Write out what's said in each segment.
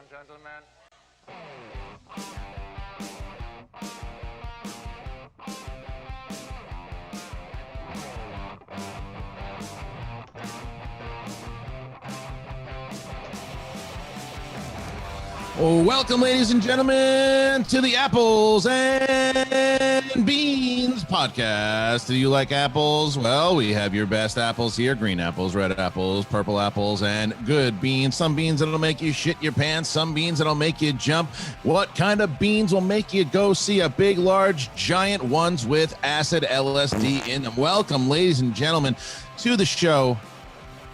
and gentlemen. Well, welcome, ladies and gentlemen, to the Apples and Beans podcast. Do you like apples? Well, we have your best apples here: green apples, red apples, purple apples, and good beans. Some beans that'll make you shit your pants, some beans that'll make you jump. What kind of beans will make you go see a big, large, giant ones with acid LSD in them? Welcome, ladies and gentlemen, to the show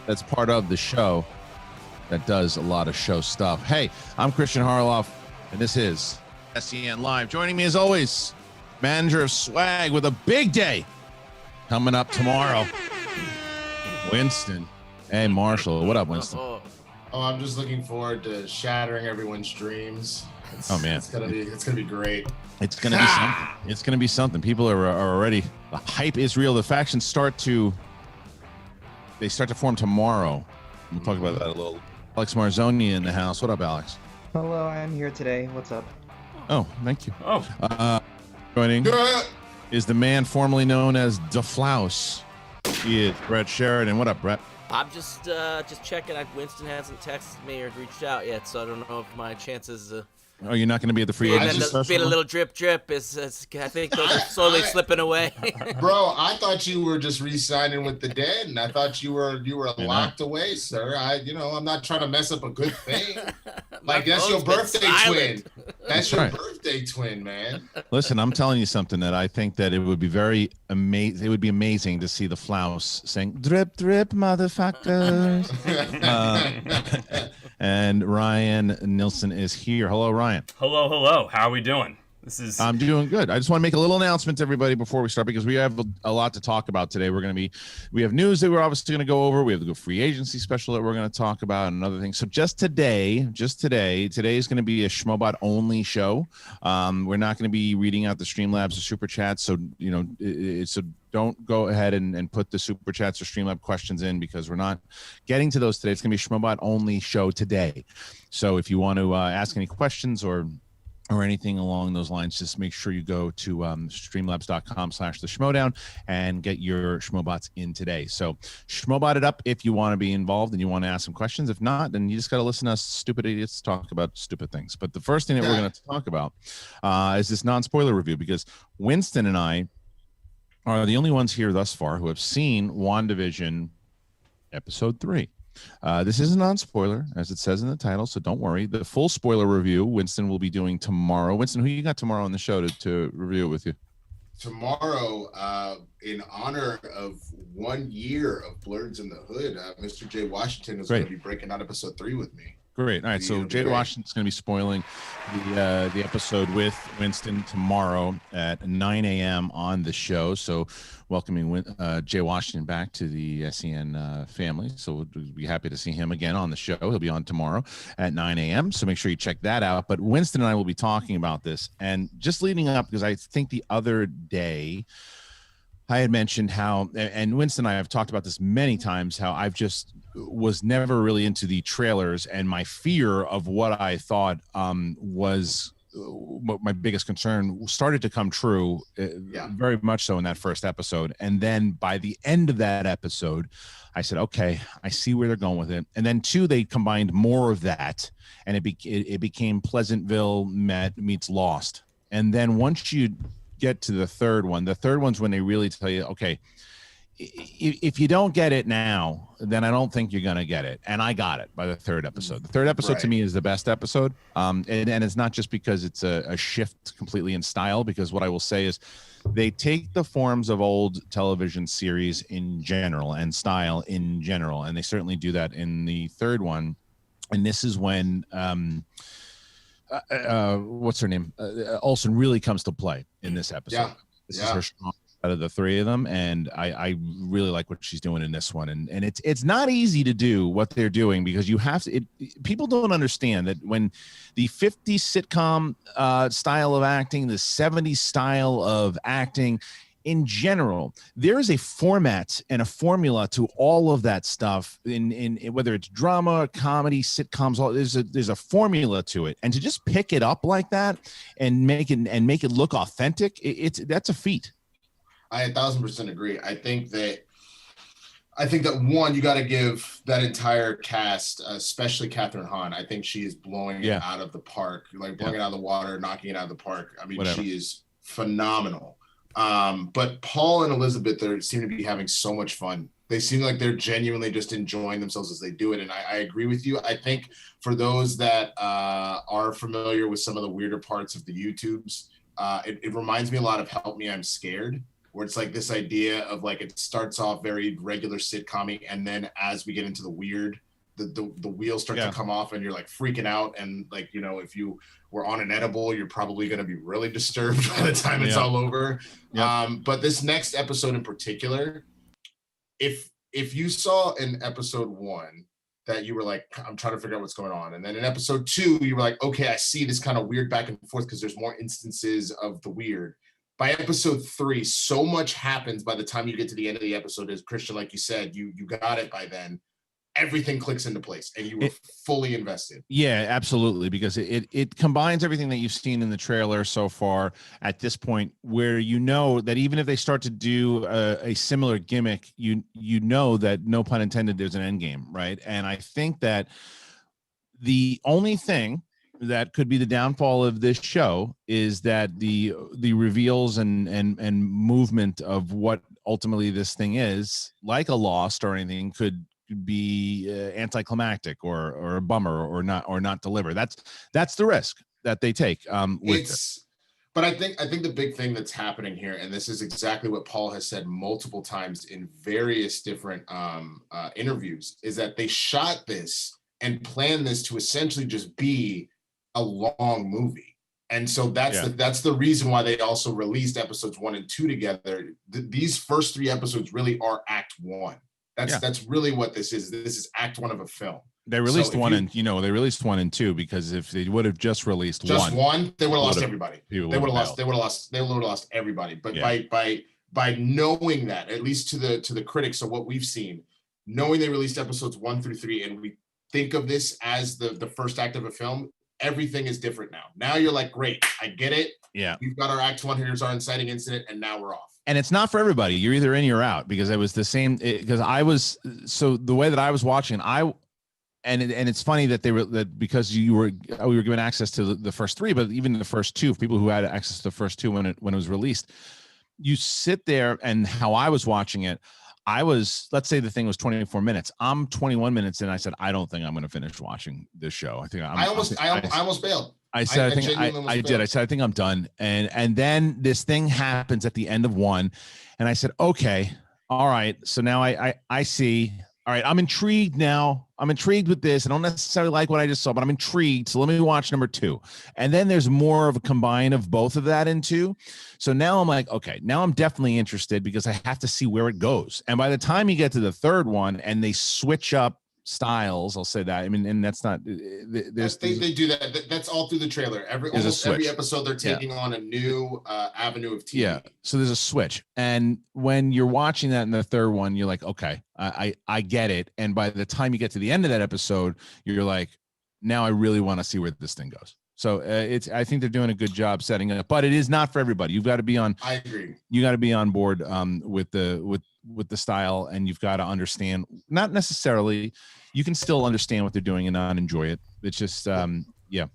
that's part of the show that does a lot of show stuff. Hey, I'm Kristian Harloff, and this is SEN Live. Joining me, as always, manager of swag with a big day coming up tomorrow, Winston A. Marshall. What up, Winston? Oh, I'm just looking forward to shattering everyone's dreams. It's gonna be great. It's gonna be something. It's gonna be something. People are already. The hype is real. The factions start to form tomorrow. We'll talk about that a little. Alex Marzona in the house. What up, Alex? Hello, I'm here today. What's up? Oh, thank you. Joining is the man formerly known as DeFlaus. He is Brett Sheridan. What up, Brett? I'm just checking. Winston hasn't texted me or reached out yet, so I don't know if my chances. Oh, you're not going to be at the free agency special? Being a little drip. I think those are slowly slipping away. Bro, I thought you were just re-signing with the dead, and I thought you were locked away, sir. I'm not trying to mess up a good thing. Like, that's your birthday twin. That's your birthday twin, man. Listen, I'm telling you something that I think that it would be very amazing. It would be amazing to see the Flaus sing "Drip, Drip, motherfuckers." And Ryan Nilsen is here. Hello, Ryan. Hello. How are we doing? I'm doing good. I just want to make a little announcement to everybody before we start, because we have a lot to talk about today. We have news that we're obviously going to go over. We have the free agency special that we're going to talk about and other things. So today is going to be a Schmobot only show. We're not going to be reading out the Streamlabs or Super Chats. So, so don't go ahead and put the Super Chats or Streamlab questions in, because we're not getting to those today. It's going to be a Schmobot only show today. So if you want to ask any questions or anything along those lines, just make sure you go to streamlabs.com/theschmoedown and get your Schmobots in today. So Schmobot it up if you want to be involved and you want to ask some questions. If not, then you just got to listen to us stupid idiots talk about stupid things. But the first thing that we're going to talk about is this non-spoiler review, because Winston and I are the only ones here thus far who have seen WandaVision episode 3. This is a non-spoiler, as it says in the title, so don't worry. The full spoiler review, Winston will be doing tomorrow. Winston, who you got tomorrow on the show to review it with you? Tomorrow, in honor of 1 year of Blurs in the Hood, Mr. Jay Washington is going to be breaking out episode 3 with me. Great. All right. So Jay Washington's going to be spoiling the episode with Winston tomorrow at 9 a.m. on the show. So welcoming Jay Washington back to the SEN family. So we'll be happy to see him again on the show. He'll be on tomorrow at 9 a.m. So make sure you check that out. But Winston and I will be talking about this. And just leading up, because I think the other day I had mentioned how, and Winston and I have talked about this many times, how I've just was never really into the trailers, and my fear of what I thought was my biggest concern started to come true, very much so in that first episode. And then by the end of that episode, I said, okay, I see where they're going with it. And then they combined more of that, and it became Pleasantville meets Lost. And then once you get to the third one's when they really tell you, okay, if you don't get it now, then I don't think you're going to get it. And I got it by the third episode. The third episode to me is the best episode. And it's not just because it's a shift completely in style, because what I will say is they take the forms of old television series in general and style in general. And they certainly do that in the third one. And this is when, what's her name? Olsen really comes to play in this episode. This is her strong out of the three of them, and I really like what she's doing in this one. And it's not easy to do what they're doing, because you have to. People don't understand that when the 50s sitcom style of acting, the 70s style of acting, in general, there is a format and a formula to all of that stuff in whether it's drama, comedy, sitcoms, there's a formula to it. And to just pick it up like that and make it look authentic, that's a feat. I 1,000% agree. I think that one, you got to give that entire cast, especially Catherine Hahn. I think she is blowing it out of the park, like blowing it out of the water, knocking it out of the park. I mean, she is phenomenal. But Paul and Elizabeth, they seem to be having so much fun. They seem like they're genuinely just enjoying themselves as they do it. And I agree with you. I think for those that are familiar with some of the weirder parts of the YouTubes, it reminds me a lot of Help Me, I'm Scared, where it's like this idea of like it starts off very regular sitcom-y, and then as we get into the weird, the wheels start to come off and you're like freaking out, and like, you know, if you were on an edible, you're probably going to be really disturbed by the time it's all over. But this next episode in particular, if you saw in episode 1 that you were like, I'm trying to figure out what's going on, and then in episode 2 you were like, okay, I see this kind of weird back and forth because there's more instances of the weird. By episode 3, so much happens by the time you get to the end of the episode. As Kristian, like you said, you got it by then. Everything clicks into place and you were fully invested. Yeah, absolutely. Because it combines everything that you've seen in the trailer so far at this point, where you know that even if they start to do a similar gimmick, you know that, no pun intended, there's an end game, right? And I think that the only thing that could be the downfall of this show is that the reveals and movement of what ultimately this thing is, like a Lost or anything, could be anticlimactic or a bummer or not deliver. That's the risk that they take. But I think the big thing that's happening here, and this is exactly what Paul has said multiple times in various different interviews, is that they shot this and planned this to essentially just be a long movie. And so that's the reason why they also released episodes 1 and 2 together. These first 3 episodes really are act 1. That's really what this is. This is act 1 of a film. They released they released 1 and 2, because if they would have just released one, they would have lost everybody. They would have lost everybody. But by knowing that, at least to the critics of what we've seen, knowing they released episodes 1 through 3, and we think of this as the first act of a film, everything is different now. Now you're like, great, I get it. Yeah. We've got our act 1, here's our inciting incident, and now we're off. And it's not for everybody. You're either in or you're out, because it was the same, because the way that I was watching, and it's funny that because we were given access to the first 3, but even the first 2, people who had access to the first 2 when it was released, you sit there, and how I was watching it, let's say the thing was 24 minutes. I'm 21 minutes in. I said, I don't think I'm going to finish watching this show. I almost bailed. I said, I said, I think I'm done. And then this thing happens at the end of 1. And I said, okay, all right. So now I see, all right, I'm intrigued now. I'm intrigued with this. I don't necessarily like what I just saw, but I'm intrigued. So let me watch number 2. And then there's more of a combine of both of that in 2. So now I'm like, okay, now I'm definitely interested, because I have to see where it goes. And by the time you get to the 3rd one and they switch up styles, I'll say that. I mean, and that's not, they do that. That's all through the trailer. Every episode they're taking on a new avenue of TV. Yeah. So there's a switch. And when you're watching that in the 3rd one, you're like, okay, I get it. And by the time you get to the end of that episode, you're like, now I really want to see where this thing goes. So I think they're doing a good job setting it up, but it is not for everybody. You've got to be on. I agree. You got to be on board with the style, and you've got to understand. Not necessarily, you can still understand what they're doing and not enjoy it. It's just, yeah.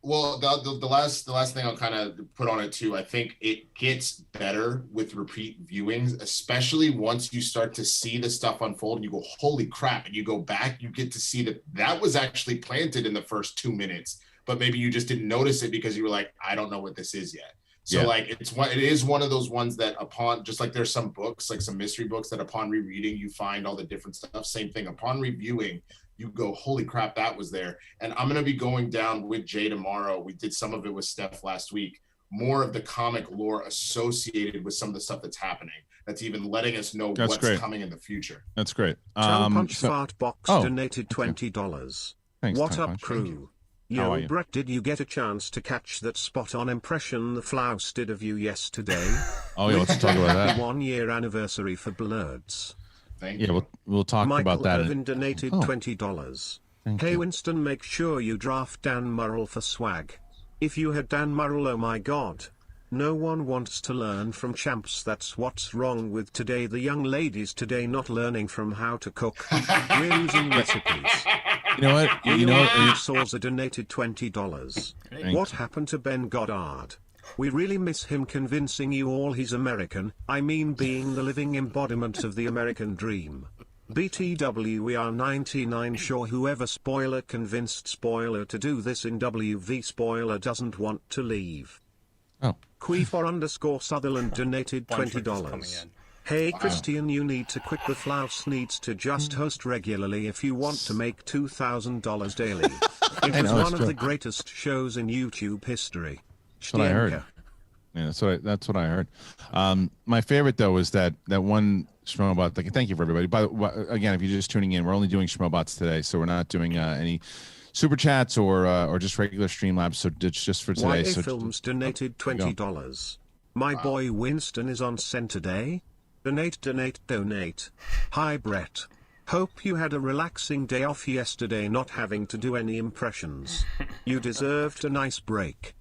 Well, the last thing I'll kind of put on it too, I think it gets better with repeat viewings, especially once you start to see the stuff unfold and you go, holy crap, and you go back, you get to see that was actually planted in the first 2 minutes. But maybe you just didn't notice it because you were like, I don't know what this is yet. So like, it is one of those ones that upon, just like there's some books, like some mystery books that upon rereading, you find all the different stuff. Same thing, upon reviewing, you go, holy crap, that was there. And I'm going to be going down with Jay tomorrow. We did some of it with Steph last week, more of the comic lore associated with some of the stuff that's happening. That's even letting us know what's coming in the future. That's great. Punch Fart Box donated $20. Thanks, what Tom up, Punch. crew? How are Yo, you? Brett, did you get a chance to catch that spot-on impression the Flouse did of you yesterday? Oh, yeah, let's talk about that. 1 year anniversary for Blurds. Thank Yeah, you. we'll talk Michael about that. Irvin donated Oh. $20. Thank Hey you. Winston, make sure you draft Dan Murrell for swag. If you had Dan Murrell, oh my god. No one wants to learn from champs, that's what's wrong with today. The young ladies today not learning from how to cook. We're losing recipes. You know what? You know what? Sauza donated $20. Thank What you. happened to Ben Goddard? We really miss him convincing you all he's American, I mean being the living embodiment of the American dream. BTW, we are 99 sure whoever Spoiler convinced Spoiler to do this in WV Spoiler doesn't want to leave. Oh. Queefor_Sutherland donated $20. Hey Christian, you need to quit. The Flouse needs to just host regularly if you want to make $2,000 daily. It was know, it's one of true. the greatest shows in YouTube history. That's what I heard. Stienka. Yeah, that's what I heard. My favorite though was that one Schmobot. Like, thank you for everybody. By the way, again, if you're just tuning in, we're only doing Schmobots today, so we're not doing any super chats or just regular Streamlabs. So it's just for today. YA So Films donated $20. My boy Winston is on SEN today. Donate. Hi Brett. Hope you had a relaxing day off yesterday, not having to do any impressions. You deserved a nice break.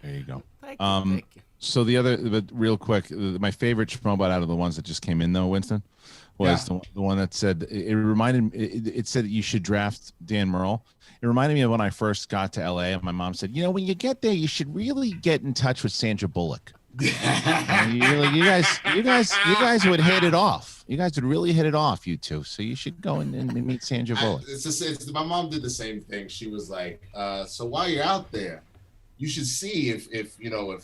There you go. Thank you. So but real quick, my favorite Schmobot out of the ones that just came in though, Winston, was the one that said it said that you should draft Dan Murrell. It reminded me of when I first got to LA and my mom said, you know, when you get there, you should really get in touch with Sandra Bullock. And you guys would hit it off. You guys would really hit it off, you two. So you should go and meet Sandra Bullock. My mom did the same thing. She was like, so while you're out there, you should see if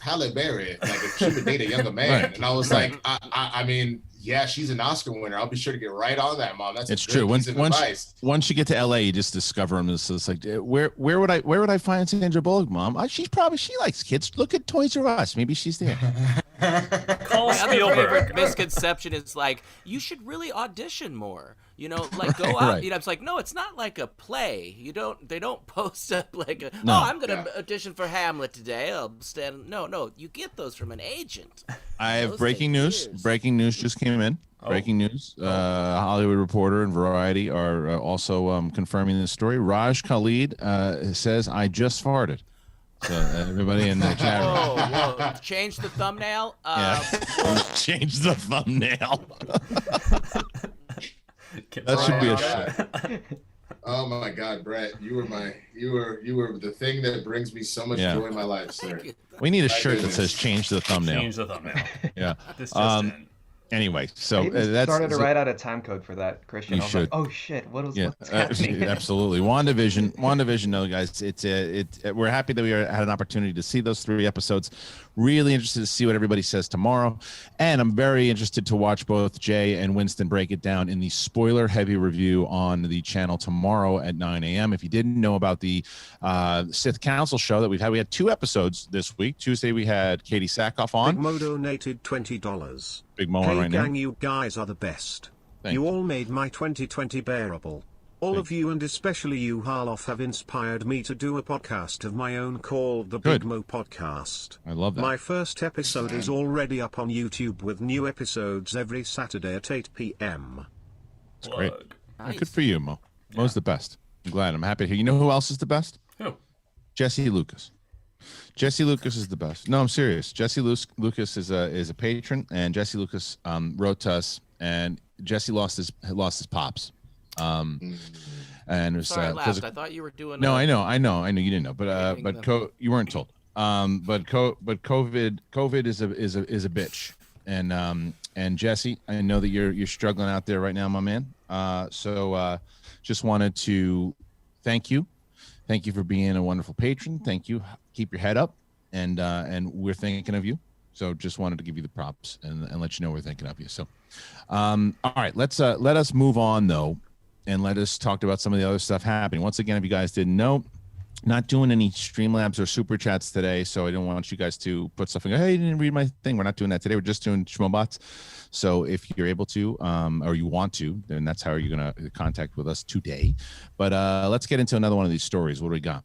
Halle Berry, like if she would date a younger man. Right. And I was like, I mean, yeah, she's an Oscar winner. I'll be sure to get right on that, Mom. That's True. Once you get to LA, you just discover them. So it's like, where would I find Sandra Bullock, Mom? She likes kids. Look at Toys R Us. Maybe she's there. Call My other favorite Spielberg. misconception is like, you should really audition more. You know, like go out. Right. You know, it's like, no, it's not like a play. They don't post up like No. oh, I'm gonna audition for Hamlet today. I'll stand. No, you get those from an agent. I have Those breaking take news. years. Breaking news just came in. Breaking news. Hollywood Reporter and Variety are also confirming this story. Raj Khalid says, I just farted. So everybody in the chat room. Whoa. Change the thumbnail. Change the thumbnail. That should be a shit. Oh my God, Brett, you were the thing that brings me so much joy in my life, sir. We need a shirt that says change the thumbnail. Change the thumbnail. Yeah. This just in. Anyway, so I even that's started to write out a time code for that, Christian. You I was should. like, oh shit, what's happening? Absolutely. WandaVision, no, guys, we're happy that we had an opportunity to see those 3 episodes. Really interested to see what everybody says tomorrow, and I'm very interested to watch both Jay and Winston break it down in the spoiler-heavy review on the channel tomorrow at 9 a.m. If you didn't know about the Sith Council show that we had 2 episodes this week. Tuesday we had Katie Sackhoff on. Big Mo donated $20. Big Mo Hey right now. gang, you guys are the best. Thank You you. all made my 2020 bearable. All Thank of you, and especially you, Harloff, have inspired me to do a podcast of my own called the Good. Big Mo Podcast. I love that. My first episode is already up on YouTube with new episodes every Saturday at 8 p.m. It's great. Plug. Nice. Good for you, Mo. Mo's the best. I'm glad. I'm happy to hear. You know who else is the best? Who? Jesse Lucas. Jesse Lucas is the best. No, I'm serious. Jesse Lucas is a patron, and Jesse Lucas wrote to us, and Jesse lost his pops. And it was Sorry, I laughed. I thought you were doing. no, I know you didn't know, but you weren't told. But COVID is a bitch, and Jesse, I know that you're struggling out there right now, my man. So just wanted to thank you for being a wonderful patron. Thank you. Keep your head up, and we're thinking of you. So just wanted to give you the props and let you know we're thinking of you. So, all right, let us move on though, and let us talk about some of the other stuff happening. Once again, if you guys didn't know, not doing any Streamlabs or super chats today, so I don't want you guys to put stuff and go, hey, you didn't read my thing. We're not doing that today. We're just doing Schmobots. So if you're able to, or you want to, then that's how you're going to contact with us today. But let's get into another one of these stories. What do we got?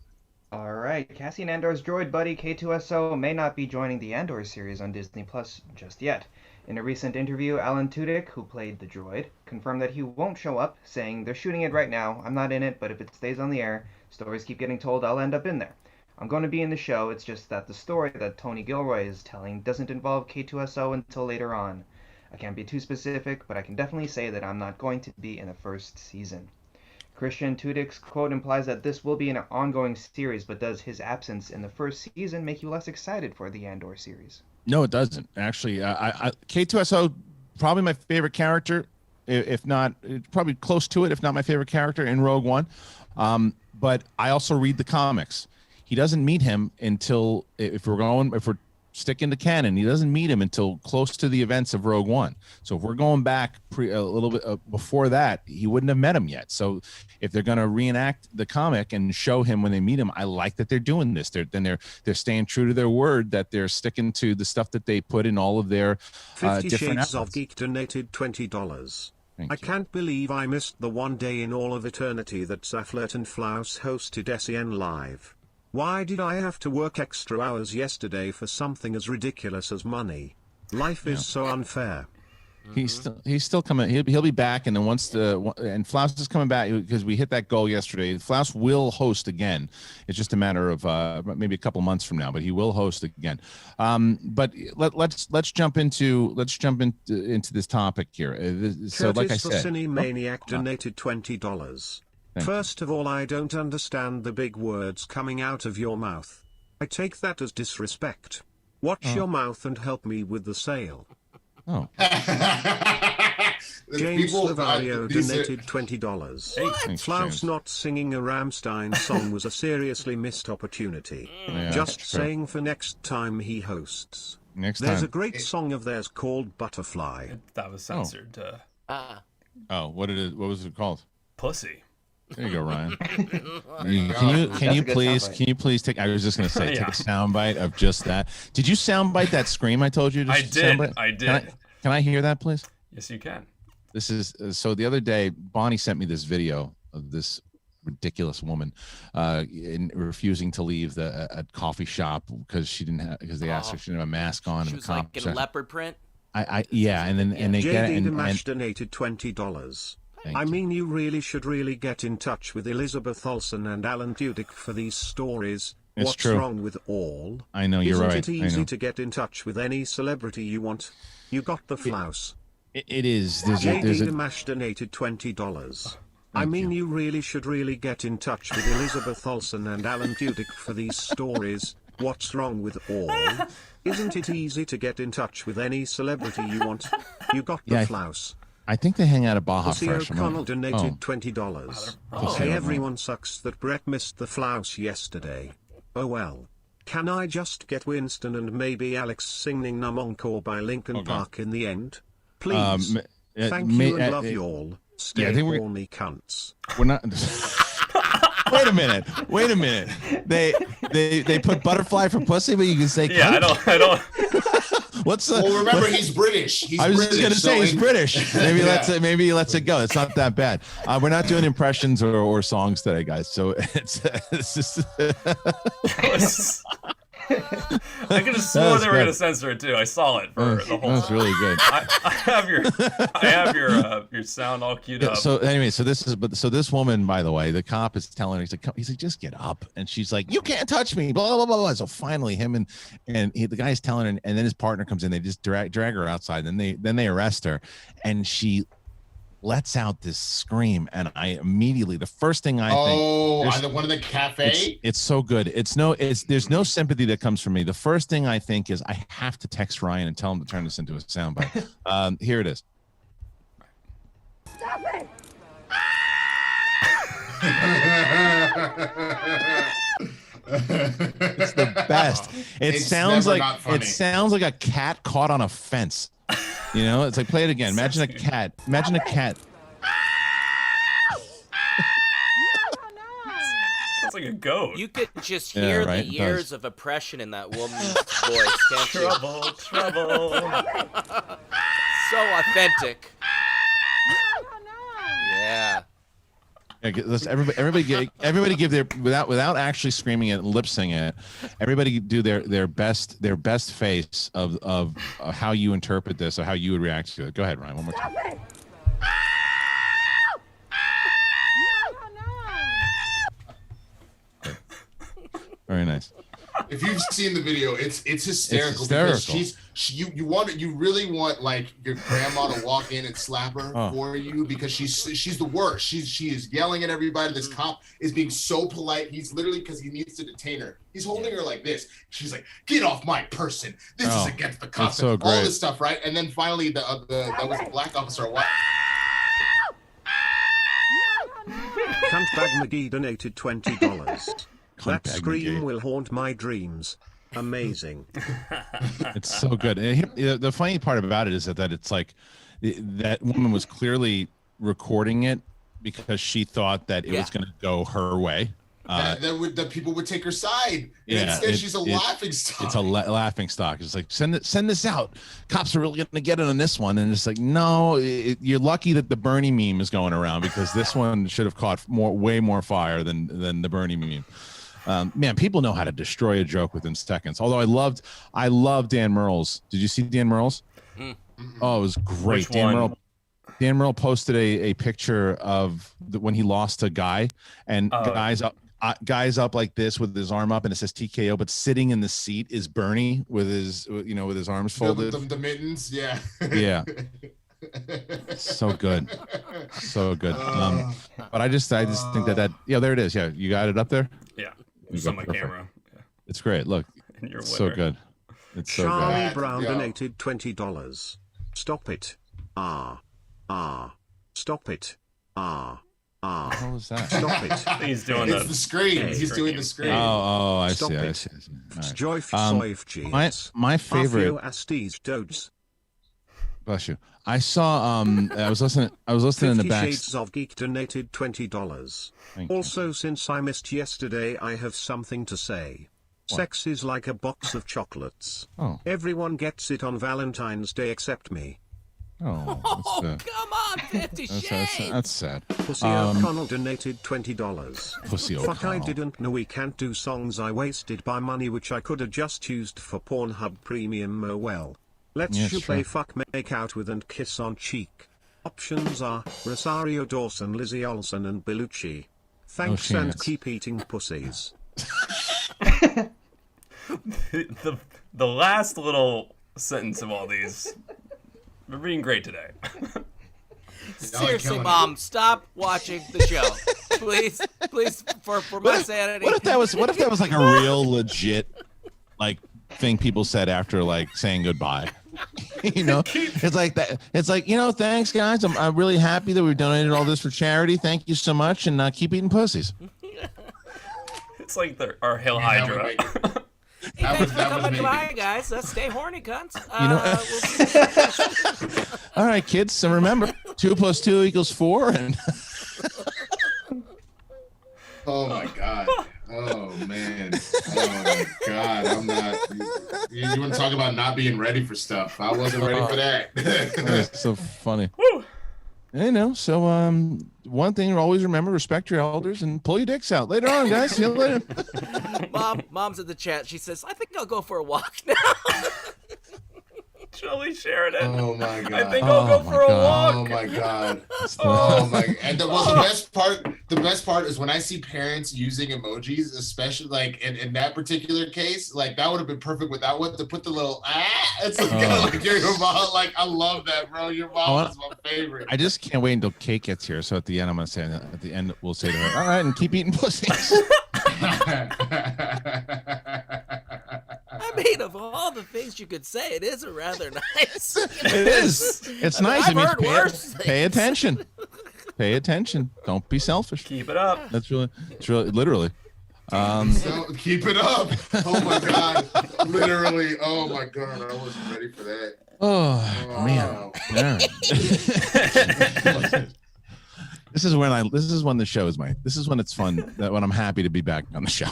Alright, Cassian Andor's droid buddy K2SO may not be joining the Andor series on Disney Plus just yet. In a recent interview, Alan Tudyk, who played the droid, confirmed that he won't show up, saying, "They're shooting it right now, I'm not in it, but if it stays on the air, stories keep getting told I'll end up in there. I'm going to be in the show, it's just that the story that Tony Gilroy is telling doesn't involve K2SO until later on. I can't be too specific, but I can definitely say that I'm not going to be in the first season." Kristian Tudyk's quote implies that this will be an ongoing series, but does his absence in the first season make you less excited for the Andor series? No, it doesn't. Actually, K2SO, probably my favorite character, if not, probably close to it, if not my favorite character in Rogue One. But I also read the comics. He doesn't meet him until, if we're sticking to canon, he doesn't meet him until close to the events of Rogue One. So if we're going back a little bit before that, he wouldn't have met him yet. So if they're going to reenact the comic and show him when they meet him, I like that they're doing this. They're staying true to their word, that they're sticking to the stuff that they put in all of their 50 different Shades of outlets. Geek donated $20. Thank I you. can't believe I missed the one day in all of eternity that Zaflet and Flaus hosted SEN Live. Why did I have to work extra hours yesterday for something as ridiculous as money? Life is so unfair. He's still coming. He'll be back, and then and Flaus is coming back because we hit that goal yesterday. Flaus will host again. It's just a matter of maybe a couple months from now, but he will host again. But let's jump into this topic here. So, like I Curtis the said, Cine Maniac donated $20. Thank First of all, I don't understand the big words coming out of your mouth. I take that as disrespect. Watch your mouth and help me with the sale. oh, James Lavario donated $20. thanks, Flaus James. not singing a Rammstein song was a seriously missed opportunity. Yeah, Just that's true. saying for next time he hosts. Next There's time. a great song of theirs called Butterfly. That was censored. Oh, what was it called? Pussy. There you go, Ryan. Can That's you a good please soundbite. take? I was just gonna say, take Yeah. a soundbite of just that. Did you soundbite that scream I told you? To I did. soundbite? I did. Can I hear that, please? Yes, you can. This is so. The other day, Bonnie sent me this video of this ridiculous woman refusing to leave a coffee shop because they asked her if she didn't have a mask on. She and was the like cop in said- leopard print. yeah, and they get JD it. Damash donated $20. Thank I you. mean, you really should get in touch with Elizabeth Olsen and Alan Tudyk for these stories. It's What's true. wrong with all? I know you're Isn't right. it I easy know. to get in touch with any celebrity you want? You got the Flaus. It is. There's JD a Damash donated $20. I Thank mean, you. you really should get in touch with Elizabeth Olsen and Alan Tudyk for these stories. What's wrong with all? Isn't it easy to get in touch with any celebrity you want? You got the Yeah, Flaus. I think they hang out at Baja Pussy Fresh. O'Connell donated Oh. $20. Pussy Hey, O'Connell. everyone sucks that Brett missed the Flaus yesterday. Oh well. Can I just get Winston and maybe Alex singing Numb Encore by Linkin Okay. Park in the end? Please. Thank you and love you all. Stay I think we're- horny cunts. We're not. Wait a minute. They put butterfly for pussy, but you can say Yeah, cunt? I don't. What's the? Well, remember, he's British. I was just gonna say he's so British. Maybe he lets it go. It's not that bad. We're not doing impressions or songs today, guys. So it's just. I could have sworn they were going to censor it too. I saw it for the whole. That's really good. I have your sound all queued up. So anyway, so this woman, by the way, the cop is telling her, he's like, just get up, and she's like, you can't touch me, blah blah blah blah. So finally, the guy's telling her, and then his partner comes in. They just drag her outside. Then they arrest her, and she lets out this scream, and I immediately, the first thing I think, on the one in the cafe. it's so good. There's no sympathy that comes from me. The first thing I think is I have to text Ryan and tell him to turn this into a soundbite. Here it is. Stop it! It's the best. It It's sounds never like not funny. it sounds like a cat caught on a fence. You know, it's like, play it again. Imagine a cat. Imagine a cat. Sounds like a goat. You could just Yeah, hear right, the it years does. of oppression in that woman's voice, can't you? Trouble. So authentic. Yeah. Yeah, let's everybody give their without actually screaming it and lip singing it. Everybody do their best face of how you interpret this or how you would react to it. Go ahead, Ryan. One more time. Very nice. If you've seen the video, it's hysterical. Because you really want like your grandma to walk in and slap her for you because she's the worst. She is yelling at everybody. This cop is being so polite. He's literally, because he needs to detain her, he's holding her like this. She's like, "Get off my person. This is against the cops." So all this stuff, right? And then finally, that was a black officer. What? Cuntbag McGee donated $20. That scream will haunt my dreams. Amazing. It's so good. And the funny part about it is that it's like that woman was clearly recording it because she thought that it was going to go her way. That people would take her side. And instead, she's a laughing stock. It's a laughing stock. It's like, send this out. Cops are really going to get it on this one. And it's like, no, you're lucky that the Bernie meme is going around because this one should have caught way more fire than the Bernie meme. Man, people know how to destroy a joke within seconds. Although I loved Dan Merle's. Did you see Dan Merle's? Oh, it was great. Dan Merle posted a picture of when he lost a guy, and guys up like this with his arm up, and it says TKO. But sitting in the seat is Bernie with his arms folded. The mittens, yeah. Yeah. So good. But I just think that there it is. Yeah, you got it up there. Yeah. It's on my camera. Yeah. It's great. Look, it's so good. It's so Charlie good. Brown donated $20. Stop it. Stop it. What was that? Stop it. He's doing the screen. He's doing the screen. Oh, I Stop see. it. I see. My favorite. Bless you. I saw. I was listening in the back. Shades of Geek donated $20. Also, since I missed yesterday, I have something to say. What? Sex is like a box of chocolates. Oh. Everyone gets it on Valentine's Day except me. Oh, come on, 50 Shades. That's sad. Pussy O'Connell donated $20. Pussy O'Connell. Fuck, I didn't know we can't do songs. I wasted my money which I could have just used for Pornhub Premium. Oh well. Let's play Fuck, Make Out With and Kiss on Cheek. Options are Rosario Dawson, Lizzie Olsen and Bellucci. Thanks and keep eating pussies. the last little sentence of all these, we're being great today. Seriously, Mom, stop watching the show, please, for my sanity. What if that was like a real legit like thing people said after like saying goodbye? It's like that. It's like, thanks guys. I'm really happy that we've donated all this for charity. Thank you so much, and keep eating pussies. It's like our Hail Hydra. Thanks for coming by, guys. Stay horny, cunts. All right, kids. So remember, 2 + 2 = 4, and. Oh my God. Oh man. Oh my God. I'm not. You want to talk about not being ready for stuff? I wasn't ready for that. That's so funny. So one thing to always remember: respect your elders and pull your dicks out. Later on, guys. See you later. Mom's in the chat. She says, "I think I'll go for a walk now." Julie Sheridan. Oh my God. I think I'll go for a walk. Oh my God. Oh my. And the best part is when I see parents using emojis, especially like in that particular case, like that would have been perfect without what to put the little It's like your mom. Like I love that, bro. Your mom is my favorite. I just can't wait until Kate gets here. So at the end, I'm gonna say we'll say to her, "All right, and keep eating pussies." I mean, of all the things you could say, it is rather nice. It is. It's nice. I've heard worse pay attention. Pay attention. Don't be selfish. Keep it up. It's really literally. Keep it up. Oh my God. Literally. Oh my God. I wasn't ready for that. Oh man. Yeah. This is when the show is this is when it's fun, when I'm happy to be back on the show.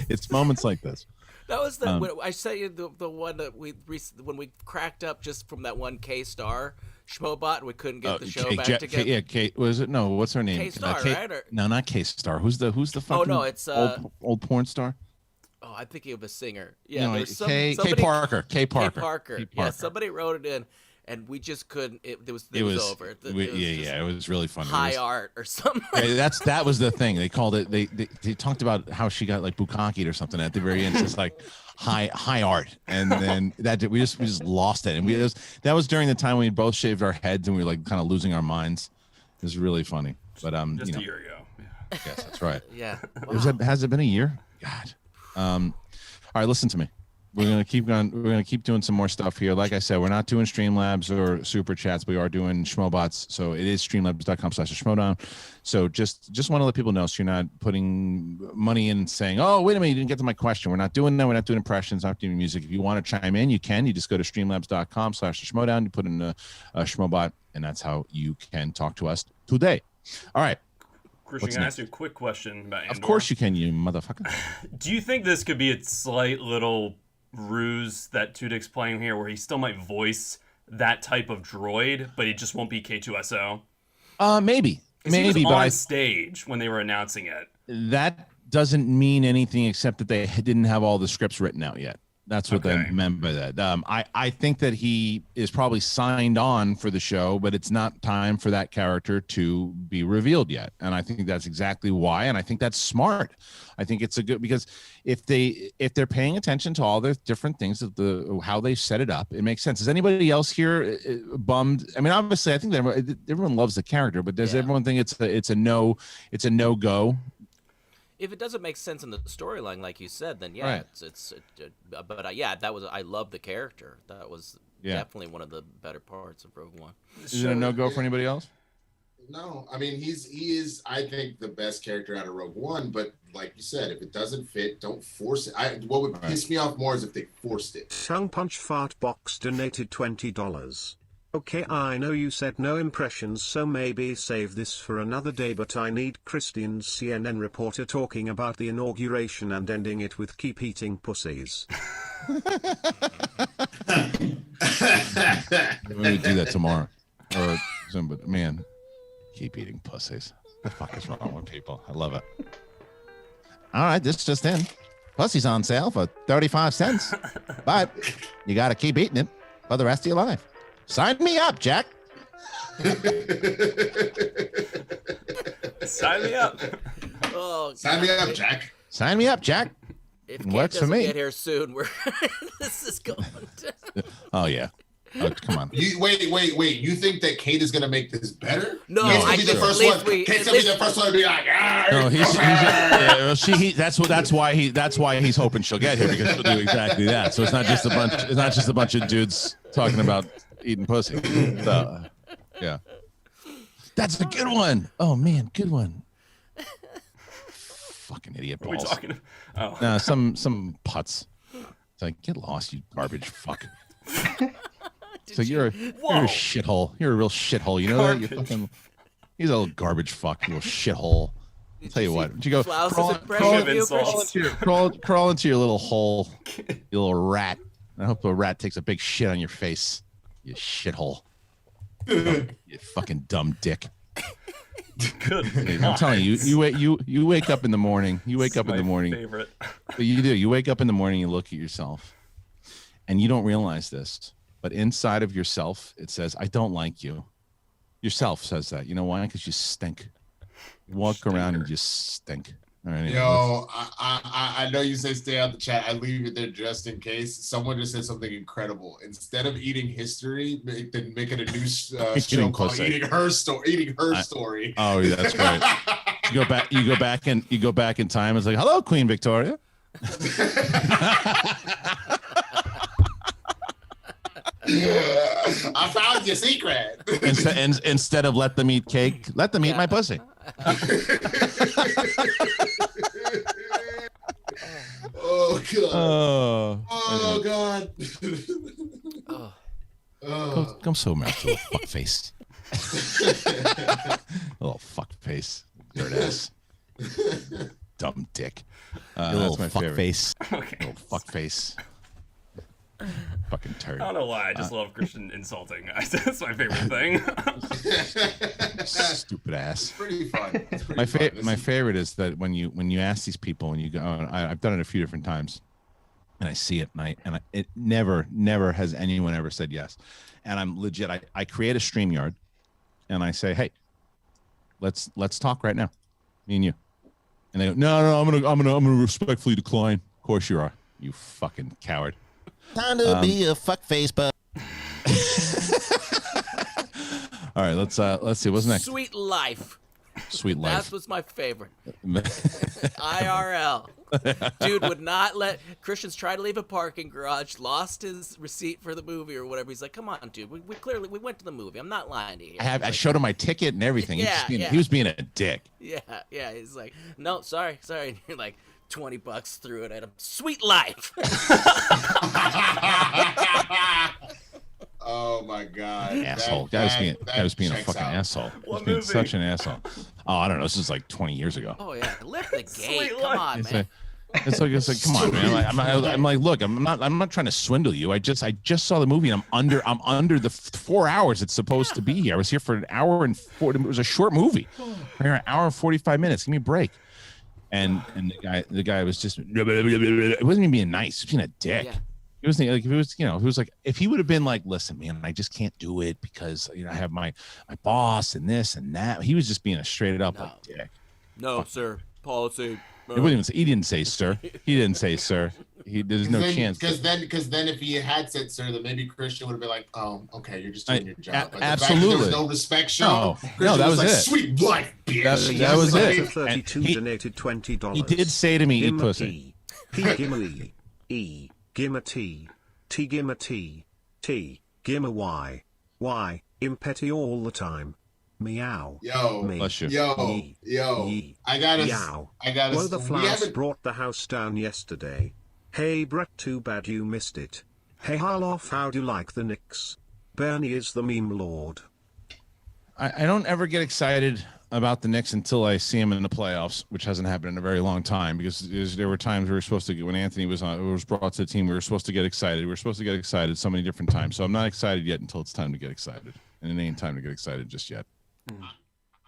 It's moments like this. That was I sent you the one that when we cracked up just from that one K-Star. Schmobot and we couldn't get the show back together. Yeah, Kate. Was it? No, what's her name? K-Star, right? Or... No, not K-Star. Who's the fucking? Oh no, it's old porn star. Oh, I'm thinking of a singer. Yeah, no, there's K Parker. Yeah, somebody wrote it in, and we just couldn't. It was over. It was really funny. High art or something. That was the thing. They called it. They talked about how she got like bukkake or something at the very end. It's just like high art, and then we just lost it. And that was during the time when we both shaved our heads and we were like kind of losing our minds. It was really funny. But just a year ago. Yeah. Yes, that's right. Yeah. Wow. Has it been a year? God. All right, listen to me. We're gonna keep going. We're gonna keep doing some more stuff here. Like I said, we're not doing Streamlabs or Super Chats. We are doing Schmobots. So it is streamlabs.com/SCHMOEDOWN. So just want to let people know, so you're not putting money in and saying, "Oh, wait a minute, you didn't get to my question." We're not doing that. We're not doing impressions. Not doing music. If you want to chime in, you can. You just go to streamlabs.com/SCHMOEDOWN. You put in a Schmobot, and that's how you can talk to us today. All right. Kristian, can I ask you a quick question about Andor? Of course you can, you motherfucker. Do you think this could be a slight little ruse that Tudyk's playing here, where he still might voice that type of droid, but it just won't be K2SO? Maybe. He was but on stage when they were announcing it. That doesn't mean anything except that they didn't have all the scripts written out yet. That's what they meant by that. I think that he is probably signed on for the show, but it's not time for that character to be revealed yet. And I think that's exactly why. And I think that's smart. I think it's a good, because if they're paying attention to all the different things of how they set it up, it makes sense. Is anybody else here bummed? I mean, obviously, I think that everyone loves the character, but does everyone think it's a no go? If it doesn't make sense in the storyline, like you said, then right. I love the character. That was definitely one of the better parts of Rogue One. Is it a no-go for anybody else? No, I mean he is I think the best character out of Rogue One, but like you said, if it doesn't fit, don't force it. What would piss me off more is if they forced it. Tongue Punch Fart Box donated $20. Okay, I know you said no impressions, so maybe save this for another day, but I need Kristian's CNN reporter talking about the inauguration and ending it with keep eating pussies. We're going to do that tomorrow. Or somebody, man, keep eating pussies. What the fuck is wrong with people? I love it. All right, this just in. Pussy's on sale for 35 cents. But you got to keep eating it for the rest of your life. Sign me up, Jack. Sign me up. Oh, Sign me up, Jack. Sign me up, Jack. If works for me. Get here soon. This is going down. Oh yeah. Oh, come on. Wait. You think that Kate is gonna make this better? No, Kate's gonna be the first one. Kate's gonna be the first one to be like, no, that's why he's hoping she'll get here, because she'll do exactly that. So it's not just a bunch of dudes talking about eating pussy. So, yeah. That's a good one. Oh man, good one. Fucking idiot balls. What are we talking about? Nah, some putz. It's like, get lost, you garbage fuck. So you're a shithole. You're a real shithole. You know that? You're fucking. He's a little garbage fuck. You little shithole. I'll tell you what. You go crawl into your little hole. You little rat. I hope a rat takes a big shit on your face. You shithole. You fucking dumb dick. Good. I'm telling you, you wake up in the morning. You wake up in the morning. Favorite. But you do. You wake up in the morning. You look at yourself, and you don't realize this. But inside of yourself, it says, "I don't like you." Yourself says that. You know why? Because you stink. You walk around and you stink. All right, anyway, yo, I know you say stay out the chat. I leave it there just in case. Someone just said something incredible. Instead of eating history, make it a new show called Eating Her Story. Oh, yeah, that's great. You go back in time. It's like, hello, Queen Victoria. I found your secret. Instead of let them eat cake, let them eat my pussy. Oh god. Oh god. Come so much, little fuck face. Little fuck face. Dirt ass. Dumb dick. Little fuck face. Okay. Little fuck face. Fucking Terry. I don't know why. I just love Christian insulting. That's my favorite thing. Stupid ass. It's pretty fun. My favorite is that when you ask these people, when you go, I've done it a few different times, and I see it, and it never has anyone ever said yes. And I'm legit. I create a StreamYard, and I say, hey, let's talk right now, me and you. And they go, no, I'm gonna respectfully decline. Of course you are, you fucking coward. Time to be a fuckface, but. All right, let's see what's next. Sweet Life. Sweet Life. That was my favorite. IRL. Dude would not let Christians try to leave a parking garage, lost his receipt for the movie or whatever. He's like, come on, dude. We clearly went to the movie. I'm not lying to you. I showed him my ticket and everything. Yeah, He was being a dick. Yeah. He's like, no, sorry. And you're like, $20 threw it at him. Sweet Life. Oh my God! Asshole. Guy was being a fucking asshole. He was being movie? such an asshole. Oh, I don't know. This is like 20 years ago. Oh yeah, lift the gate. Sweet Come Life. on, man. It's like, come on, man. I'm like, look, I'm not trying to swindle you. I just saw the movie, and I'm under the 4 hours it's supposed to be here. I was here for an hour and 40. It was a short movie. We're here an hour and 45 minutes. Give me a break. And the guy was just, it wasn't even being nice. He was being a dick. Yeah. It was like, if he would have been like, listen, man, I just can't do it because I have my boss and this and that. He was just being a straight up like dick. No, sir. Policy. He didn't say sir. He didn't say sir. There's no chance. Because then if he had said sir, then maybe Christian would have been like, oh, okay, you're just doing your job. But absolutely. The fact that there was no respect shown. No, that was like, it. Sweet Life, bitch. That was it. 32 donated $20. He did say to me, eat pussy. P Gimma E Gimma T T Gimma T T Gimma Y Impeti all the time. Meow. Yo, Me. Bless you. Yo. I gotta. Whoa, the flowers brought the house down yesterday. Hey Brett, too bad you missed it. Hey Harloff, how do you like the Knicks? Bernie is the meme lord. I don't ever get excited about the Knicks until I see him in the playoffs, which hasn't happened in a very long time, because there were times we were supposed to get, when Anthony was brought to the team, we were supposed to get excited. We were supposed to get excited so many different times. So I'm not excited yet until it's time to get excited. And it ain't time to get excited just yet.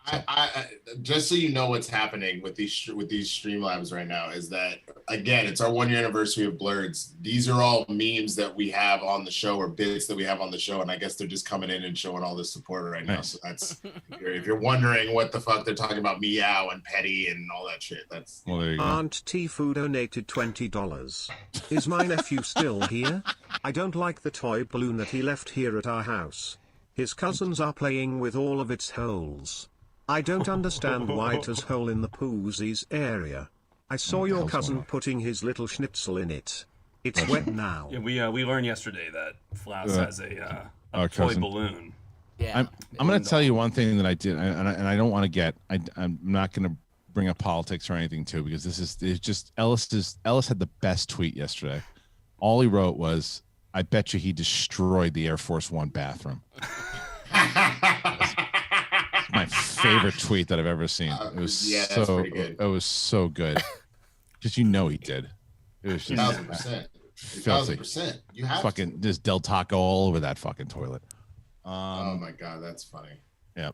I just so you know what's happening with these Streamlabs right now is that, again, it's our 1 year anniversary of Blurds. These are all memes that we have on the show, or bits that we have on the show, and I guess they're just coming in and showing all this support right now. So that's, if you're wondering what the fuck they're talking about, meow and petty and all that shit, that's. Well, there you go. Aunt Tifu donated $20. Is my nephew still here? I don't like the toy balloon that he left here at our house. His cousins are playing with all of its holes. I don't understand why it has hole in the poozies area. I saw your cousin putting his little schnitzel in it. It's wet now. Yeah, we learned yesterday that Flaus has a toy cousin. balloon. Yeah. I'm going to tell you one thing that I did, and I don't want to get. I'm not going to bring up politics or anything too, because it's just Ellis had the best tweet yesterday. All he wrote was, "I bet you he destroyed the Air Force One bathroom." My favorite tweet that I've ever seen. It was that's pretty good. It was so good. Just he did. It was just 1,000%. filthy. 1,000%. You have fucking just Del Taco all over that fucking toilet. Oh my God, that's funny. Yeah.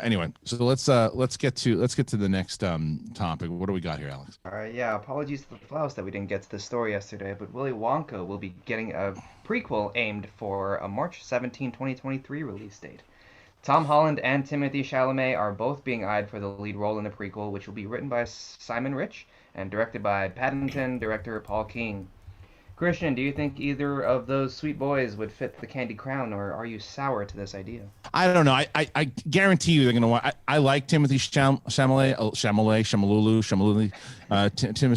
Anyway, so let's get to the next topic. What do we got here, Alex? All right, yeah, apologies to the Flaus that we didn't get to the story yesterday, but Willy Wonka will be getting a prequel aimed for a March 17, 2023 release date. Tom Holland and Timothée Chalamet are both being eyed for the lead role in the prequel, which will be written by Simon Rich and directed by Paddington director Paul King. Christian, do you think either of those sweet boys would fit the Candy Crown, or are you sour to this idea? I don't know. I guarantee you they're going to. I like Timothée Chalamet, Timothée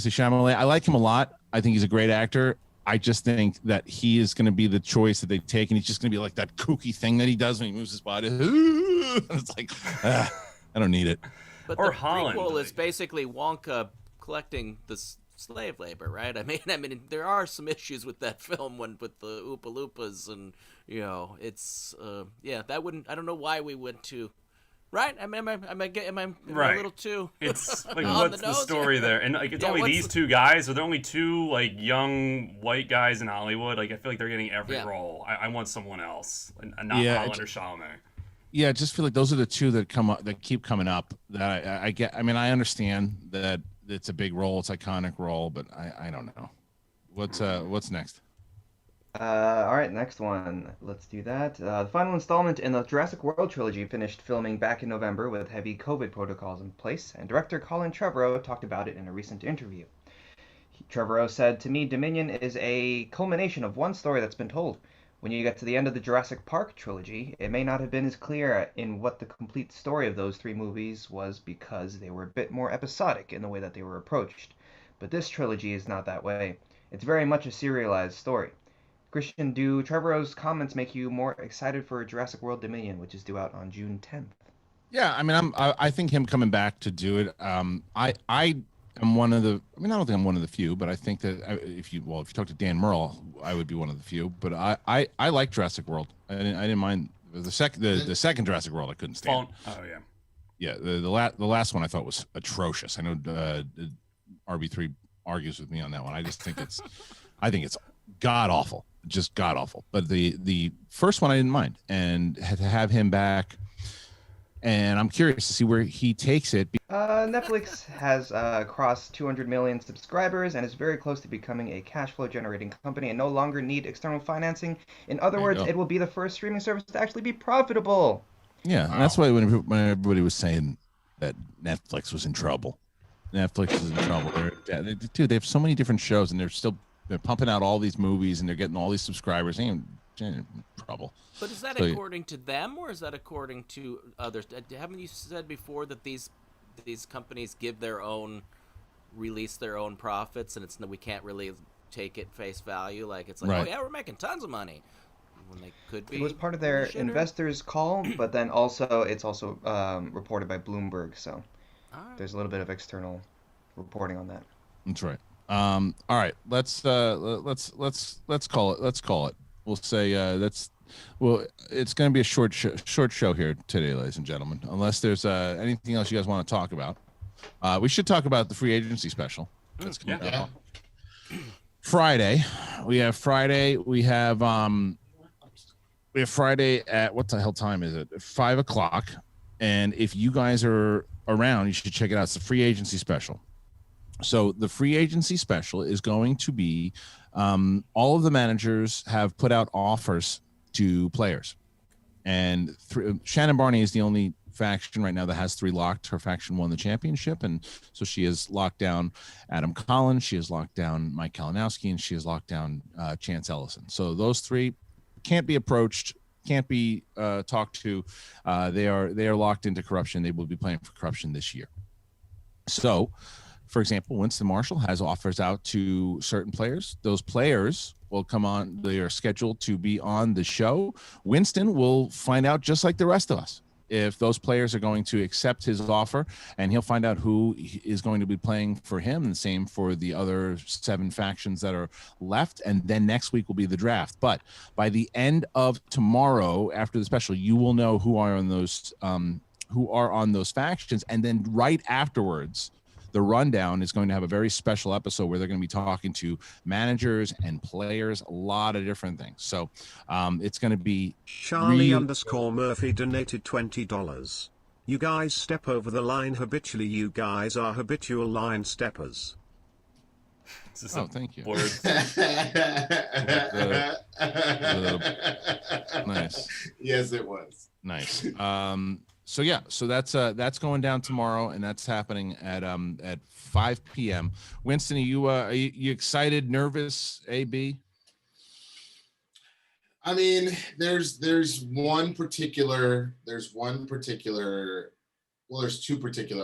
Chalamet. I like him a lot. I think he's a great actor. I just think that he is going to be the choice that they take, and he's just going to be like that kooky thing that he does when he moves his body. It's like, I don't need it. But Or the Holland. prequel is basically Wonka collecting the slave labor, right? I mean, there are some issues with that film with the Oompa Loompas, and it's that wouldn't. I don't know why we went to Right? Am I Right. a little too It's like, on what's the the nose story here? there? And like, it's Yeah, only what's these the- two guys. Are there only two like young white guys in Hollywood? Like, I feel like they're getting every Yeah. role. I want someone else, and not Yeah, Holland or Chalamet. Yeah, I just feel like those are the two that come up, that keep coming up. That I get. I mean, I understand that it's a big role, it's an iconic role, but I don't know. What's next? All right, next one. Let's do that. The final installment in the Jurassic World trilogy finished filming back in November with heavy COVID protocols in place, and director Colin Trevorrow talked about it in a recent interview. Trevorrow said, "To me, Dominion is a culmination of one story that's been told. When you get to the end of the Jurassic Park trilogy, it may not have been as clear in what the complete story of those three movies was because they were a bit more episodic in the way that they were approached. But this trilogy is not that way. It's very much a serialized story." Kristian, do Trevorrow's comments make you more excited for Jurassic World Dominion, which is due out on June 10th? Yeah, I mean, I think him coming back to do it. I am one of the. I mean, I don't think I'm one of the few, but I think that if you talk to Dan Merle, I would be one of the few. But I like Jurassic World. I didn't mind the second Jurassic World. I couldn't stand. Oh yeah. Yeah, the last one I thought was atrocious. I know RB3 argues with me on that one. I just think it's god awful, just god awful. But the first one I didn't mind, and to have him back, and I'm curious to see where he takes it. Netflix has crossed 200 million subscribers and is very close to becoming a cash flow generating company and no longer need external financing. In other words, it will be the first streaming service to actually be profitable. Yeah, and that's why when everybody was saying that Netflix was in trouble, Netflix is in trouble. They have so many different shows, and they're pumping out all these movies, and they're getting all these subscribers. They ain't in trouble. But is that according to them, or is that according to others? Haven't you said before that these companies release their own profits, and we can't really take it face value? Like, it's like, right. Oh yeah, we're making tons of money, when they could be. It was part of their investors' call, but then it's also reported by Bloomberg, so there's a little bit of external reporting on that. That's right. All right, let's call it. We'll say it's going to be a short show here today, ladies and gentlemen. Unless there's anything else you guys want to talk about, we should talk about the free agency special that's coming up. Friday. We have Friday at what the hell time is it? 5:00. And if you guys are around, you should check it out. It's the free agency special. So the free agency special is going to be all of the managers have put out offers to players, and Shannon Barney is the only faction right now that has 3 locked. Her faction won the championship, and so she has locked down Adam Collins, she has locked down Mike Kalinowski, and she has locked down Chance Ellison. So those 3 can't be approached, can't be talked to. They are locked into corruption. They will be playing for corruption this year. So, for example, Winston Marshall has offers out to certain players. Those players will come on. They are scheduled to be on the show. Winston will find out, just like the rest of us, if those players are going to accept his offer, and he'll find out who is going to be playing for him, and the same for the other 7 factions that are left. And then next week will be the draft. But by the end of tomorrow, after the special, you will know who are on those factions. And then right afterwards, the rundown is going to have a very special episode where they're going to be talking to managers and players, a lot of different things. So it's going to be Charlie_Murphy donated $20. You guys step over the line habitually. You guys are habitual line steppers. Oh, thank you. Nice. Yes, it was. Nice. So that's going down tomorrow, and that's happening at 5 p.m. Winston, are you excited, nervous, AB? I mean, there's two particular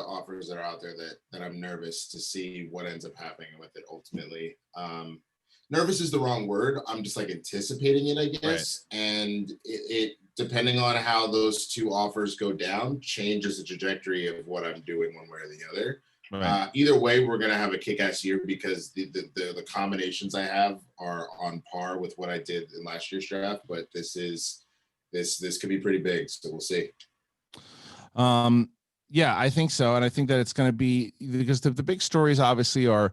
offers that are out there that I'm nervous to see what ends up happening with it ultimately. Nervous is the wrong word. I'm just like anticipating it, I guess. Right. And it depending on how those 2 offers go down, changes the trajectory of what I'm doing one way or the other. Right. Either way, we're going to have a kick-ass year because the combinations I have are on par with what I did in last year's draft. But this could be pretty big, so we'll see. Yeah, I think so. And I think that it's going to be because the big stories obviously are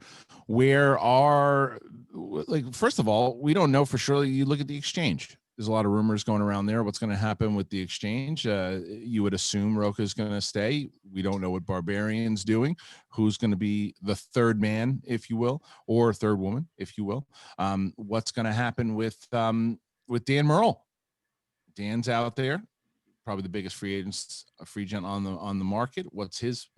first of all, we don't know for sure. You look at the exchange. There's a lot of rumors going around there. What's going to happen with the exchange? You would assume Roka's going to stay. We don't know what Barbarian's doing. Who's going to be the third man, if you will, or third woman, if you will. What's going to happen with Dan Murrell? Dan's out there, probably the biggest free agent on the market. What's his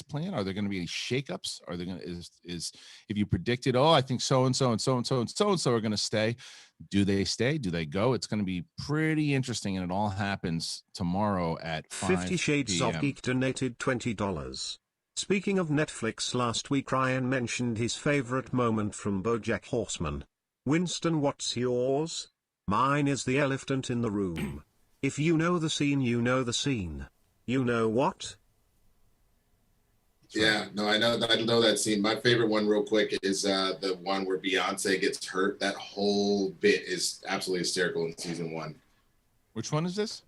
plan? Are there going to be any shakeups? Are there going to is if you predicted, I think so and so and so and so and so and so are going to stay? Do they stay? Do they go? It's going to be pretty interesting, and it all happens tomorrow at 5 50 Shades p.m. of Geek donated $20. Speaking of Netflix, last week Ryan mentioned his favorite moment from BoJack Horseman. Winston, what's yours? Mine is the elephant in the room. If you know the scene, you know the scene. You know what? Yeah, no, I know that scene. My favorite one, real quick, is the one where Beyonce gets hurt. That whole bit is absolutely hysterical in season 1. Which one is this?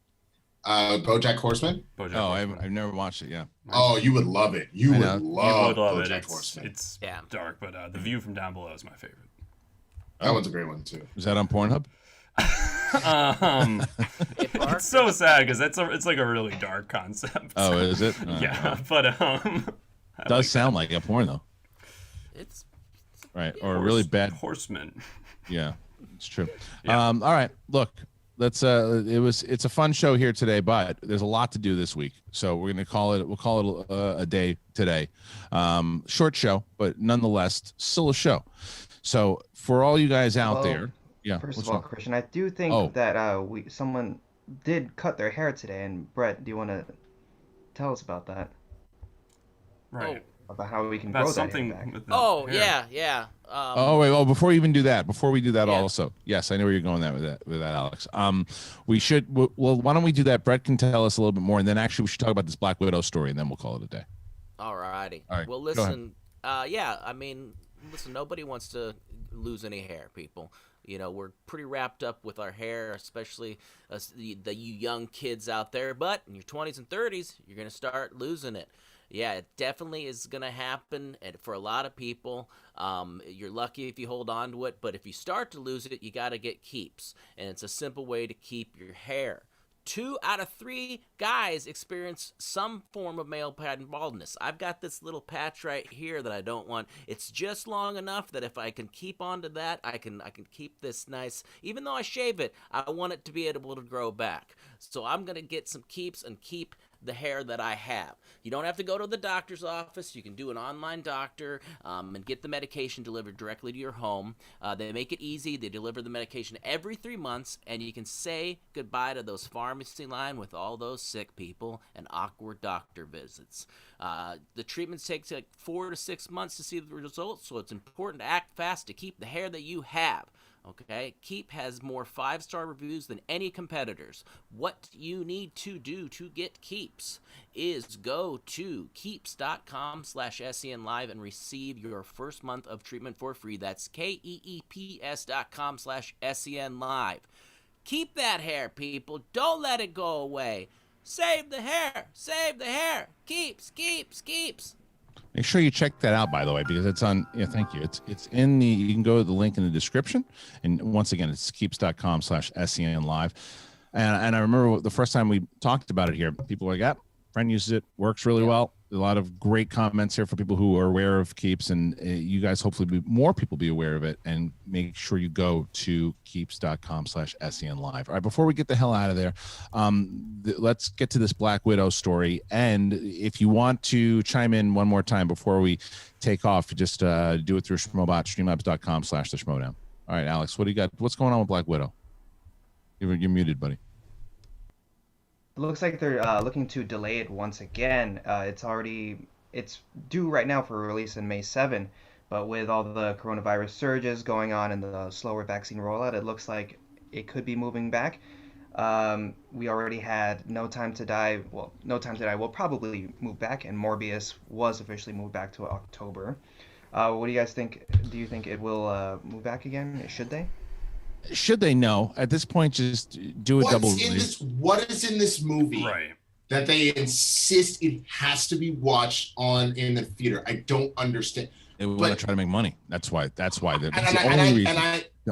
BoJack Horseman. I've never watched it. Yeah. Oh, you would love it. You would love BoJack it. Horseman. It's dark, but the view from down below is my favorite. That one's a great one too. Is that on Pornhub? It's so sad because it's like a really dark concept. Oh, is it? Yeah, but it does sound like a porn though. It's right, or a really bad horseman. Yeah, it's true. Yeah. All right, look, let's. It's a fun show here today, but there's a lot to do this week, so we'll call it a day today. Short show, but nonetheless still a show. So for all you guys out there. Yeah. First of all, Kristian, I do think that someone did cut their hair today, and Brett, do you want to tell us about that? Right. About how we can about grow something that hair back. With the hair. Yeah. Before we even do that, also, yes, I know where you're going with that, Alex. We should. Well, why don't we do that? Brett can tell us a little bit more, and then actually we should talk about this Black Widow story, and then we'll call it a day. All right. Well, go ahead. listen. Listen. Nobody wants to lose any hair, people. You know, we're pretty wrapped up with our hair, especially the you young kids out there. But in your 20s and 30s, you're going to start losing it. Yeah, it definitely is going to happen. And for a lot of people, you're lucky if you hold on to it. But if you start to lose it, you got to get keeps. And it's a simple way to keep your hair. 2 out of 3 guys experience some form of male pattern baldness. I've got this little patch right here that I don't want. It's just long enough that if I can keep onto that, I can keep this nice. Even though I shave it, I want it to be able to grow back. So I'm going to get some keeps and keep the hair that I have. You don't have to go to the doctor's office. You can do an online doctor and get the medication delivered directly to your home. They make it easy. They deliver the medication every 3 months, and you can say goodbye to those pharmacy line with all those sick people and awkward doctor visits. The treatments take like 4 to 6 months to see the results, so it's important to act fast to keep the hair that you have. Okay, Keep has more 5-star reviews than any competitors. What you need to do to get Keeps is go to keeps.com/SEN Live and receive your first month of treatment for free. That's KEEPS.com/SEN Live. Keep that hair, people. Don't let it go away. Save the hair. Save the hair. Keeps. Make sure you check that out, by the way, because it's on. Yeah, thank you. It's in the. You can go to the link in the description, and once again, it's keeps.com/SEN Live. And I remember the first time we talked about it here, people were like, friend uses it, works really well. A lot of great comments here for people who are aware of Keeps, and you guys hopefully more people be aware of it, and make sure you go to keeps.com/SEN Live. All right, before we get the hell out of there, let's get to this Black Widow story. And if you want to chime in one more time before we take off, just do it through Schmobot, streamlabs.com/theschmoedown. All right, Alex, what do you got? What's going on with Black Widow? You're muted, buddy. It looks like they're looking to delay it once again. It's due right now for release in May 7, but with all the coronavirus surges going on and the slower vaccine rollout, it looks like it could be moving back. We already had No Time to Die. Well, No Time to Die will probably move back, and Morbius was officially moved back to October. What do you guys think? Do you think it will move back again? Should they? Should they? No. At this point, just do a double release. What is in this movie? Right. that they insist it has to be watched in the theater. I don't understand. They want to try to make money. That's why. That's the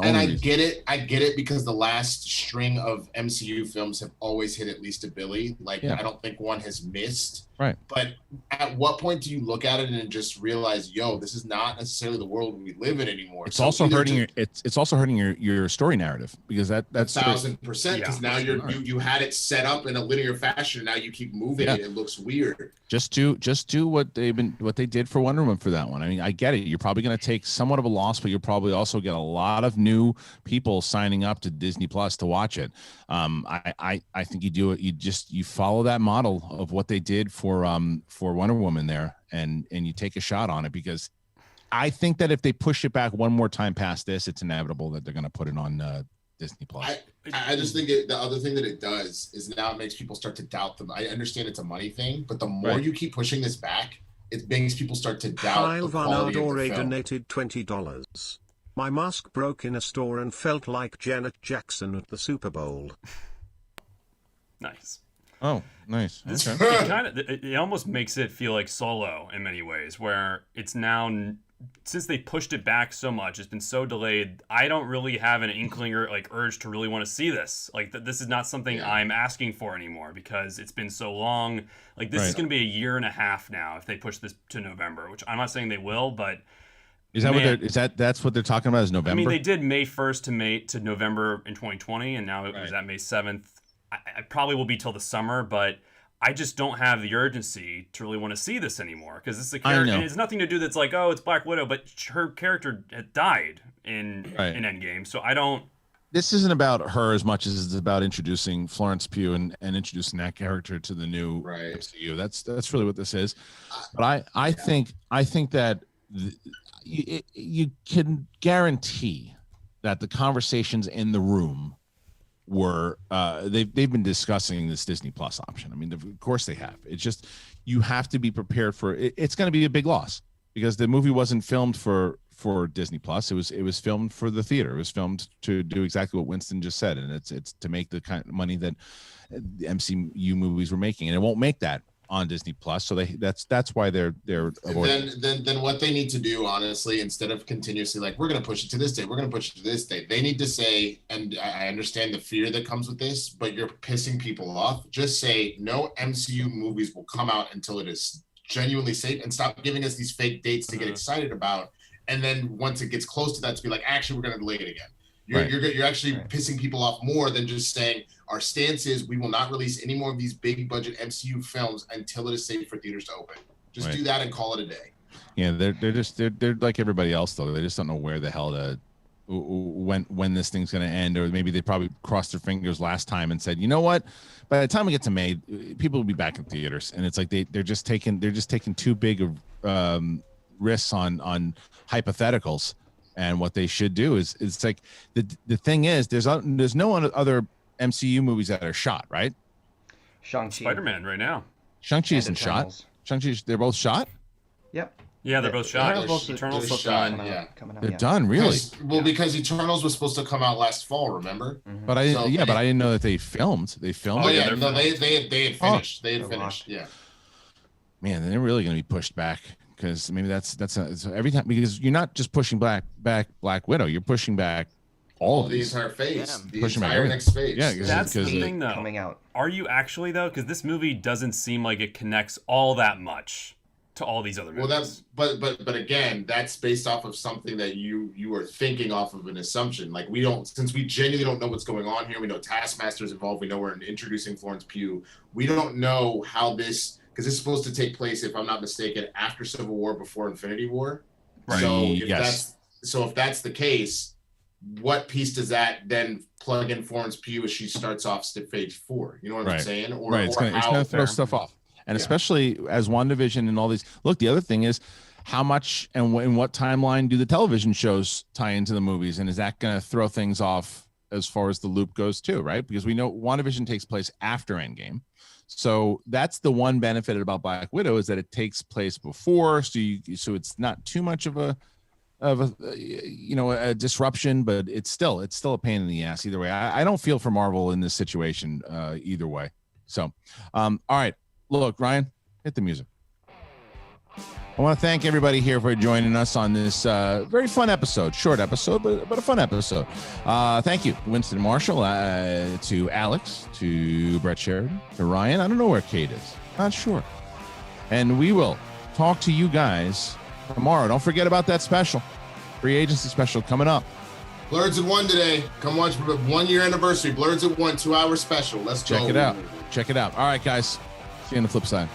And I get it. I get it because the last string of MCU films have always hit at least $1 billion. Like, I don't think one has missed. Right. But at what point do you look at it and just realize, yo, this is not necessarily the world we live in anymore? It's also hurting it's also hurting your story narrative, because that's 1,000%, because now you had it set up in a linear fashion, and now you keep moving it. It looks weird. Just do what they did for Wonder Woman for that one. I mean, I get it. You're probably going to take somewhat of a loss, but you'll probably also get a lot of new people signing up to Disney Plus to watch it. I think you do it. You follow that model of what they did for Wonder Woman there, and you take a shot on it, because I think that if they push it back one more time past this, it's inevitable that they're going to put it on Disney Plus. I just think the other thing that it does is now it makes people start to doubt them. I understand it's a money thing, but the more you keep pushing this back, it makes people start to doubt Haile the quality of the film. donated $20. My mask broke in a store and felt like Janet Jackson at the Super Bowl. Nice. Oh, nice. It almost makes it feel like Solo in many ways, where it's now, since they pushed it back so much, it's been so delayed, I don't really have an inkling or urge to really want to see this. Like, this is not something I'm asking for anymore, because it's been so long. Like, this is going to be 1.5 years now if they push this to November, which I'm not saying they will, but is that that's what they're talking about, is November? I mean, they did May 1st to November in 2020, and now it was at May 7th. I probably will be till the summer, but I just don't have the urgency to really want to see this anymore, because this is a character, and it's nothing to do that's like, oh, it's Black Widow, but her character had died in Endgame, so I don't. This isn't about her as much as it's about introducing Florence Pugh and introducing that character to the new MCU. That's really what this is. But I think that you can guarantee that the conversations in the room were they've been discussing this Disney Plus option. I mean, of course they have. It's just, you have to be prepared for it. It's going to be a big loss, because the movie wasn't filmed for Disney Plus. It was filmed for the theater. It was filmed to do exactly what Winston just said, and it's to make the kind of money that the MCU movies were making, and it won't make that on Disney Plus. So that's why they're avoiding. Then what they need to do, honestly, instead of continuously like, we're going to push it to this date, we're going to push it to this date, they need to say, and I understand the fear that comes with this, but you're pissing people off. Just say no MCU movies will come out until it is genuinely safe, and stop giving us these fake dates to get excited about. And then once it gets close to that, to be like, actually, we're going to delay it again. You're actually pissing people off more than just saying, our stance is we will not release any more of these big budget MCU films until it is safe for theaters to open. Just do that and call it a day. Yeah, they're like everybody else, though. They just don't know where the hell when this thing's going to end, or maybe they probably crossed their fingers last time and said, you know what, by the time we get to May, people will be back in theaters, and it's like they're just taking too big of risks on hypotheticals. And what they should do is, it's like the thing is, there's no other MCU movies that are shot, right? Shang-Chi. Spider-Man right now. Shang-Chi isn't shot. Shang-Chi, they're both shot? Yep. Yeah, they're both shot. Eternals still done. They're done, really? Because Eternals was supposed to come out last fall, remember? Mm-hmm. But I didn't know that they filmed. They filmed. Oh yeah, no, they had finished. They had finished. Yeah. Man, they're really going to be pushed back, because maybe that's every time, because you're not just pushing back Black Widow, you're pushing back all of the entire phase, the pushing entire next phase. Yeah, that's the thing, though. Coming out. Are you actually, though? Because this movie doesn't seem like it connects all that much to all these other movies. Well, but again, that's based off of something that you are thinking off of an assumption. Like, since we genuinely don't know what's going on here. We know Taskmaster's involved. We know we're introducing Florence Pugh. We don't know how this, because it's supposed to take place, if I'm not mistaken, after Civil War, before Infinity War. Right. So if that's the case, what piece does that then plug in Florence Pugh as she starts off phase 4? You know what I'm saying? It's going to throw stuff off. And especially as WandaVision and all these. Look, the other thing is, how much and in what timeline do the television shows tie into the movies? And is that going to throw things off as far as the loop goes too, right? Because we know WandaVision takes place after Endgame. So that's the one benefit about Black Widow, is that it takes place before. So it's not too much of a disruption, but it's still a pain in the ass either way. I don't feel for Marvel in this situation either way. So, all right. Look, Ryan, hit the music. I want to thank everybody here for joining us on this very fun episode. Short episode, but a fun episode. Thank you, Winston Marshall, to Alex, to Brett Sheridan, to Ryan. I don't know where Kate is. Not sure. And we will talk to you guys tomorrow. Don't forget about that special. Free agency special coming up. Blurs at 1 today. Come watch for the 1 year anniversary. Blurs at 1, 2 hour special. Let's go. Check it out. Check it out. All right, guys. See you on the flip side.